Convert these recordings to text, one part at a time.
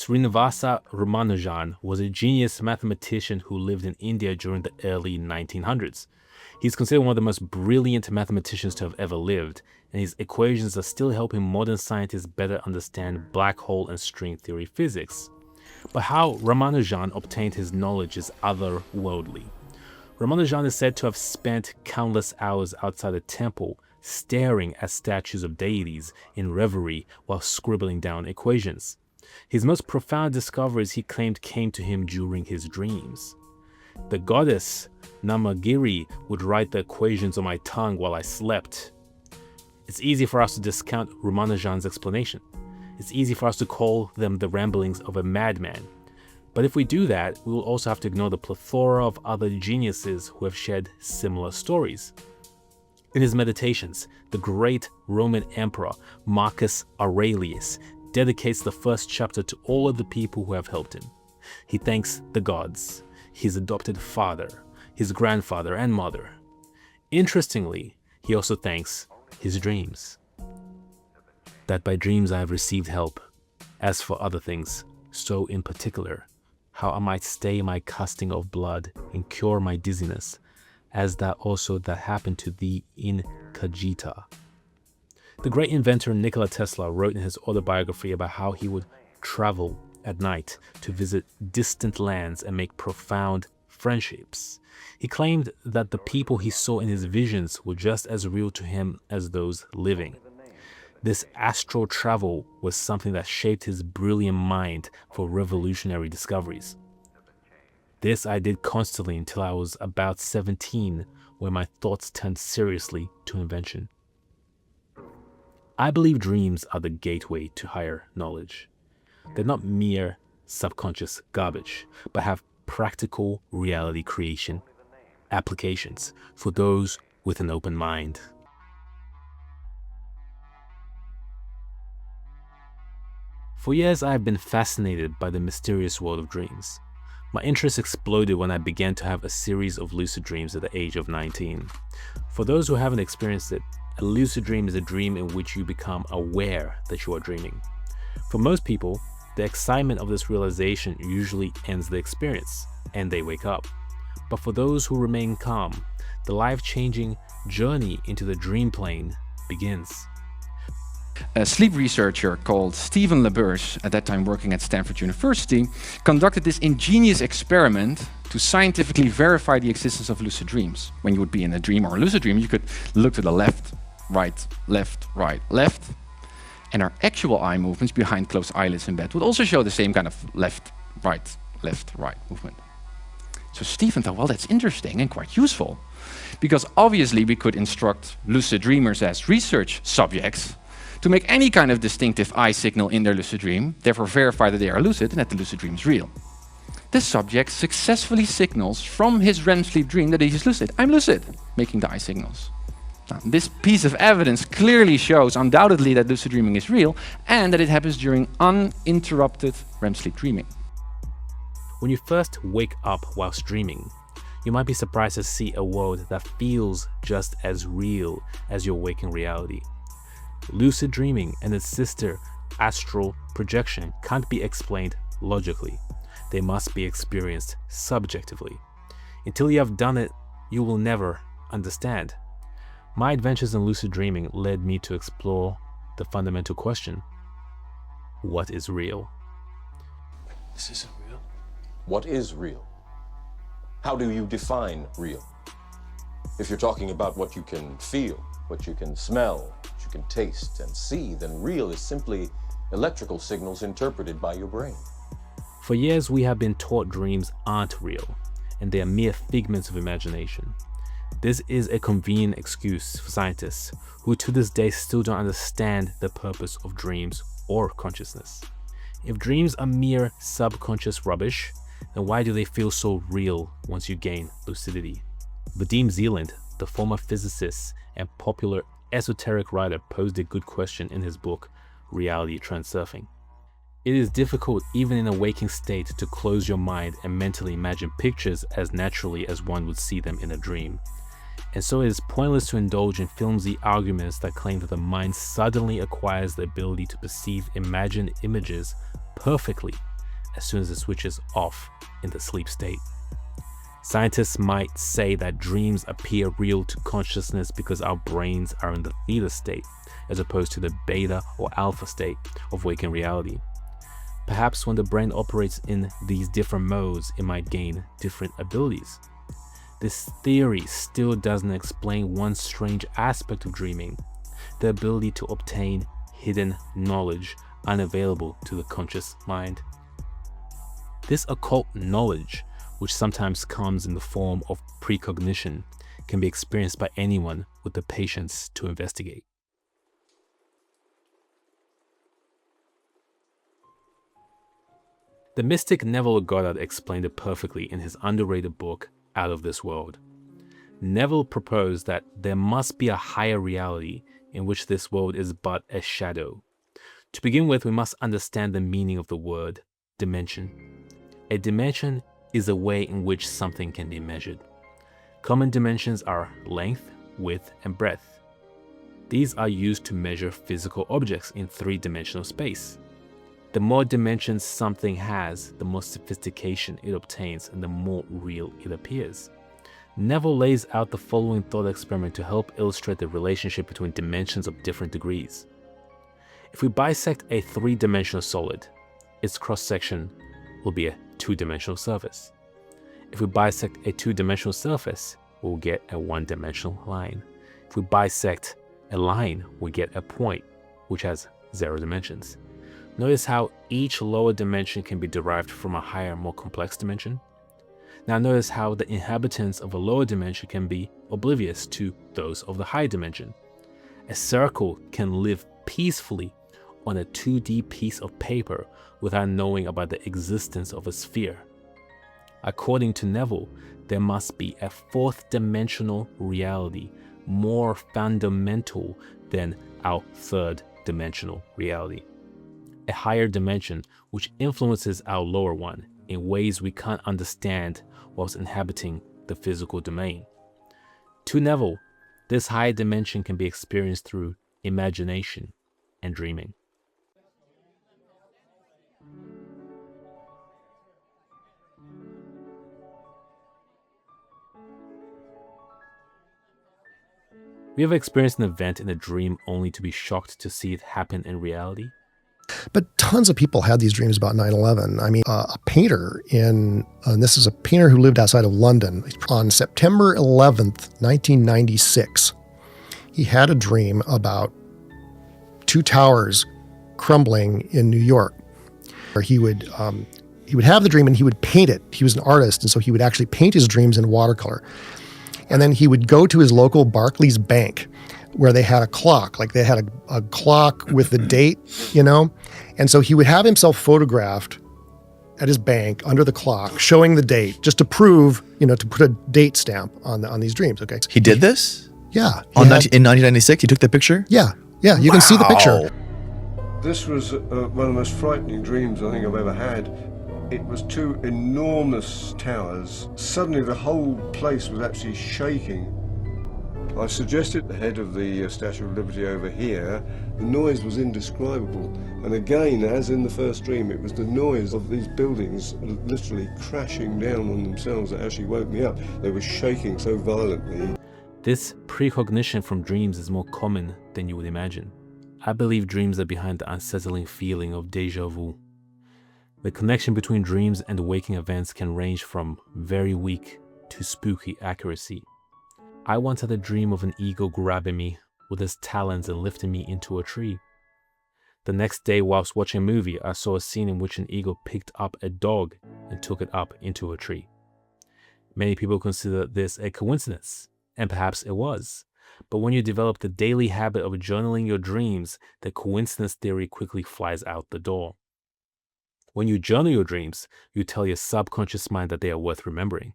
Srinivasa Ramanujan was a genius mathematician who lived in India during the early 1900s. He's considered one of the most brilliant mathematicians to have ever lived, and his equations are still helping modern scientists better understand black hole and string theory physics. But how Ramanujan obtained his knowledge is otherworldly. Ramanujan is said to have spent countless hours outside a temple staring at statues of deities in reverie while scribbling down equations. His most profound discoveries he claimed came to him during his dreams. The goddess Namagiri would write the equations on my tongue while I slept. It's easy for us to discount Ramanujan's explanation. It's easy for us to call them the ramblings of a madman. But if we do that, we will also have to ignore the plethora of other geniuses who have shared similar stories. In his meditations, the great Roman emperor Marcus Aurelius dedicates the first chapter to all of the people who have helped him. He thanks the gods, his adopted father, his grandfather and mother. Interestingly, he also thanks his dreams. That by dreams I have received help. As for other things, so in particular, how I might stay my casting of blood and cure my dizziness, as that also that happened to thee in Cogita. The great inventor Nikola Tesla wrote in his autobiography about how he would travel at night to visit distant lands and make profound friendships. He claimed that the people he saw in his visions were just as real to him as those living. This astral travel was something that shaped his brilliant mind for revolutionary discoveries. This I did constantly until I was about 17, where my thoughts turned seriously to invention. I believe dreams are the gateway to higher knowledge. They're not mere subconscious garbage, but have practical reality creation applications for those with an open mind. For years, I have been fascinated by the mysterious world of dreams. My interest exploded when I began to have a series of lucid dreams at the age of 19. For those who haven't experienced it, a lucid dream is a dream in which you become aware that you are dreaming. For most people, the excitement of this realization usually ends the experience, and they wake up. But for those who remain calm, the life-changing journey into the dream plane begins. A sleep researcher called Stephen LaBerge, at that time working at Stanford University, conducted this ingenious experiment to scientifically verify the existence of lucid dreams. When you would be in a dream or a lucid dream, you could look to the left, right, left, and our actual eye movements behind closed eyelids in bed would also show the same kind of left, right movement. So Stephen thought, well, that's interesting and quite useful, because obviously we could instruct lucid dreamers as research subjects to make any kind of distinctive eye signal in their lucid dream, therefore verify that they are lucid and that the lucid dream is real. This subject successfully signals from his REM sleep dream that he is lucid. I'm lucid, making the eye signals. Now, this piece of evidence clearly shows undoubtedly that lucid dreaming is real and that it happens during uninterrupted REM sleep dreaming. When you first wake up whilst dreaming, you might be surprised to see a world that feels just as real as your waking reality. Lucid dreaming and its sister, astral projection, can't be explained logically. They must be experienced subjectively. Until you have done it, you will never understand. My adventures in lucid dreaming led me to explore the fundamental question: what is real? This isn't real. What is real? How do you define real? If you're talking about what you can feel, what you can smell, what you can taste and see, then real is simply electrical signals interpreted by your brain. For years, we have been taught dreams aren't real, and they are mere figments of imagination. This is a convenient excuse for scientists who to this day still don't understand the purpose of dreams or consciousness. If dreams are mere subconscious rubbish, then why do they feel so real once you gain lucidity? Vadim Zeland, the former physicist and popular esoteric writer, posed a good question in his book, Reality Transurfing. It is difficult even in a waking state to close your mind and mentally imagine pictures as naturally as one would see them in a dream. And so it is pointless to indulge in flimsy arguments that claim that the mind suddenly acquires the ability to perceive imagined images perfectly as soon as it switches off in the sleep state. Scientists might say that dreams appear real to consciousness because our brains are in the theta state, as opposed to the beta or alpha state of waking reality. Perhaps when the brain operates in these different modes, it might gain different abilities. This theory still doesn't explain one strange aspect of dreaming, the ability to obtain hidden knowledge unavailable to the conscious mind. This occult knowledge, which sometimes comes in the form of precognition, can be experienced by anyone with the patience to investigate. The mystic Neville Goddard explained it perfectly in his underrated book, Out of This World. Neville proposed that there must be a higher reality in which this world is but a shadow. To begin with, we must understand the meaning of the word dimension. A dimension is a way in which something can be measured. Common dimensions are length, width, and breadth. These are used to measure physical objects in three-dimensional space. The more dimensions something has, the more sophistication it obtains and the more real it appears. Neville lays out the following thought experiment to help illustrate the relationship between dimensions of different degrees. If we bisect a three-dimensional solid, its cross-section will be a two-dimensional surface. If we bisect a two-dimensional surface, we'll get a one-dimensional line. If we bisect a line, we get a point, which has 0 dimensions. Notice how each lower dimension can be derived from a higher, more complex dimension. Now notice how the inhabitants of a lower dimension can be oblivious to those of the high dimension. A circle can live peacefully on a 2D piece of paper without knowing about the existence of a sphere. According to Neville, there must be a fourth dimensional reality more fundamental than our third dimensional reality. A higher dimension which influences our lower one in ways we can't understand whilst inhabiting the physical domain. To Neville, this higher dimension can be experienced through imagination and dreaming. We have experienced an event in a dream only to be shocked to see it happen in reality. But tons of people had these dreams about 9/11. I mean, a painter and this is a painter who lived outside of London. On September 11th, 1996, he had a dream about two towers crumbling in New York. Where he would have the dream and he would paint it. He was an artist, and so he would actually paint his dreams in watercolor. And then he would go to his local Barclays bank, where they had a clock, like they had a clock with the date, you know? And so he would have himself photographed at his bank under the clock, showing the date, just to prove, you know, to put a date stamp on these dreams, okay? He did this? Yeah. In 1996, he took the picture? Yeah, you can see the picture. This was one of the most frightening dreams I think I've ever had. It was two enormous towers. Suddenly the whole place was actually shaking. I suggested the head of the Statue of Liberty over here. The noise was indescribable. And again, as in the first dream, it was the noise of these buildings literally crashing down on themselves that actually woke me up. They were shaking so violently. This precognition from dreams is more common than you would imagine. I believe dreams are behind the unsettling feeling of déjà vu. The connection between dreams and waking events can range from very weak to spooky accuracy. I once had a dream of an eagle grabbing me with his talons and lifting me into a tree. The next day, whilst watching a movie, I saw a scene in which an eagle picked up a dog and took it up into a tree. Many people consider this a coincidence, and perhaps it was. But when you develop the daily habit of journaling your dreams, the coincidence theory quickly flies out the door. When you journal your dreams, you tell your subconscious mind that they are worth remembering.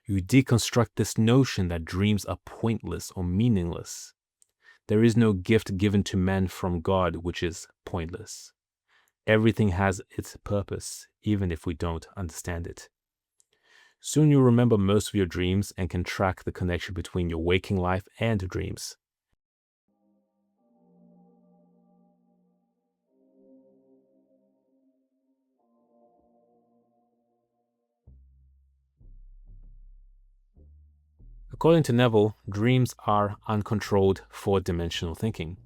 You deconstruct this notion that dreams are pointless or meaningless. There is no gift given to man from God which is pointless. Everything has its purpose, even if we don't understand it. Soon you'll remember most of your dreams and can track the connection between your waking life and dreams. According to Neville, dreams are uncontrolled fourth-dimensional thinking.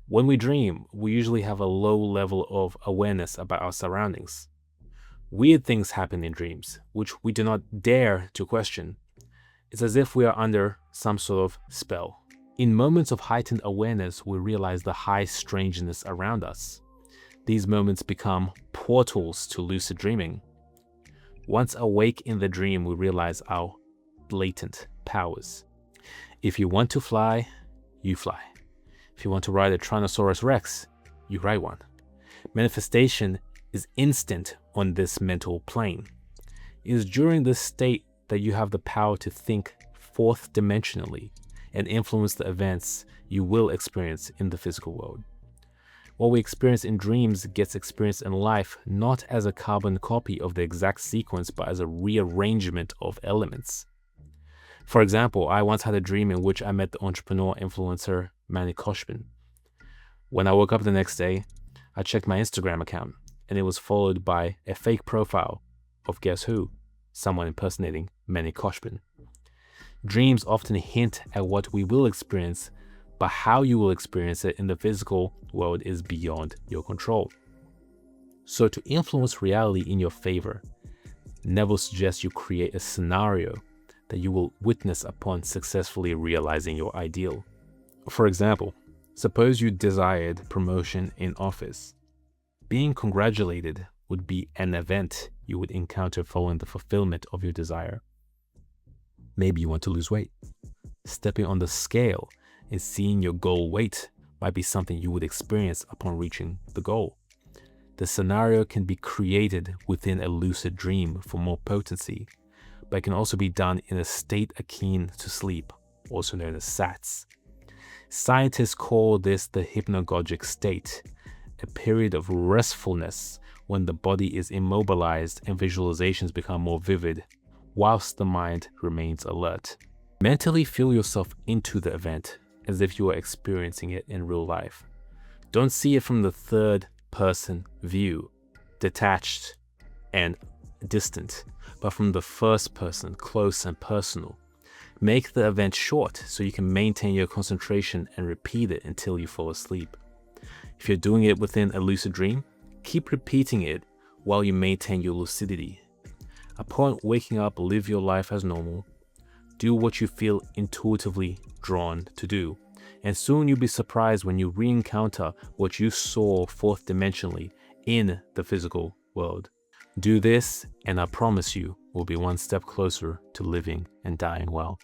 When we dream, we usually have a low level of awareness about our surroundings. Weird things happen in dreams, which we do not dare to question. It's as if we are under some sort of spell. In moments of heightened awareness, we realize the high strangeness around us. These moments become portals to lucid dreaming. Once awake in the dream, we realize our latent powers. If you want to fly, you fly. If you want to ride a Tyrannosaurus Rex, you ride one. Manifestation is instant on this mental plane. It is during this state that you have the power to think fourth dimensionally and influence the events you will experience in the physical world. What we experience in dreams gets experienced in life not as a carbon copy of the exact sequence, but as a rearrangement of elements. For example, I once had a dream in which I met the entrepreneur influencer Manny Koshpin. When I woke up the next day, I checked my Instagram account, and it was followed by a fake profile of guess who? Someone impersonating Manny Koshpin. Dreams often hint at what we will experience, but how you will experience it in the physical world is beyond your control. So to influence reality in your favor, Neville suggests you create a scenario that you will witness upon successfully realizing your ideal. For example, suppose you desired promotion in office. Being congratulated would be an event you would encounter following the fulfillment of your desire. Maybe you want to lose weight. Stepping on the scale and seeing your goal weight might be something you would experience upon reaching the goal. The scenario can be created within a lucid dream for more potency, but it can also be done in a state akin to sleep, also known as SATS. Scientists call this the hypnagogic state, a period of restfulness when the body is immobilized and visualizations become more vivid, whilst the mind remains alert. Mentally feel yourself into the event as if you are experiencing it in real life. Don't see it from the third person view, detached and distant, but from the first person, close and personal. Make the event short so you can maintain your concentration and repeat it until you fall asleep. If you're doing it within a lucid dream, keep repeating it while you maintain your lucidity. Upon waking up, live your life as normal. Do what you feel intuitively drawn to do, and soon you'll be surprised when you re-encounter what you saw fourth dimensionally in the physical world. Do this, and I promise you will be one step closer to living and dying well.